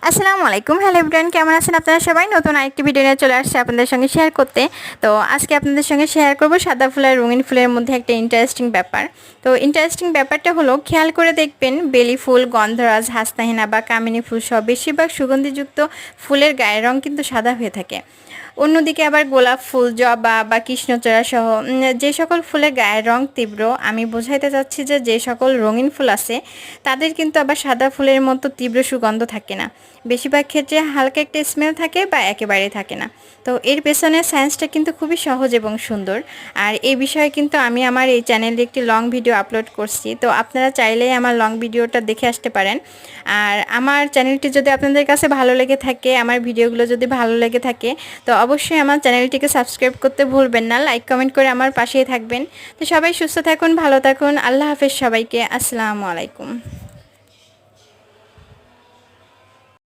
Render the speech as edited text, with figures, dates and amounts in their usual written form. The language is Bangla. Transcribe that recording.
আসসালামু আলাইকুম। হ্যালো এভরিওয়ান, কেমন আছেন আপনারা সবাই? নতুন আরেকটি ভিডিও নিয়ে চলে আসছে আপনাদের সঙ্গে শেয়ার করতে। তো আজকে আপনাদের সঙ্গে শেয়ার করব সাদা ফুল আর রঙিন ফুলের মধ্যে একটা ইন্টারেস্টিং ব্যাপার। তো ইন্টারেস্টিং ব্যাপারটা হলো, খেয়াল করে দেখবেন বেলি ফুল, গন্ধরাজ, হাসনাহেনা বা কামিনী ফুল সহ বেশিরভাগ সুগন্ধিযুক্ত ফুলের গায়ের রং কিন্তু সাদা হয়ে থাকে। অন্যদিকে আবার গোলাপ ফুল, জবা বা কৃষ্ণচূড়া সহ যে সকল ফুলের গায়ের রং তীব্র, আমি বোঝাইতে চাচ্ছি যে সকল রঙিন ফুল আছে তাদের কিন্তু আবার সাদা ফুলের মতো তীব্র সুগন্ধ থাকে না। বেশিরভাগ ক্ষেত্রে হালকা একটা স্মেল থাকে বা একেবারেই থাকে না। তো এর পেছনে সায়েন্সটা কিন্তু খুবই সহজ এবং সুন্দর। আর এই বিষয়ে কিন্তু আমি আমার এই চ্যানেলে একটি লং ভিডিও আপলোড করছি, তো আপনারা চাইলেই আমার লং ভিডিওটা দেখে আসতে পারেন। আর আমার চ্যানেলটি যদি আপনাদের কাছে ভালো লেগে থাকে, আমার ভিডিওগুলো যদি ভালো লেগে থাকে, তো অবশ্যই আমার চ্যানেলটিকে সাবস্ক্রাইব করতে ভুলবেন না, লাইক কমেন্ট করে আমার পাশেই থাকবেন। তো সবাই সুস্থ থাকুন, ভালো থাকুন, আল্লাহ হাফেজ সবাইকে। আসসালামু আলাইকুম।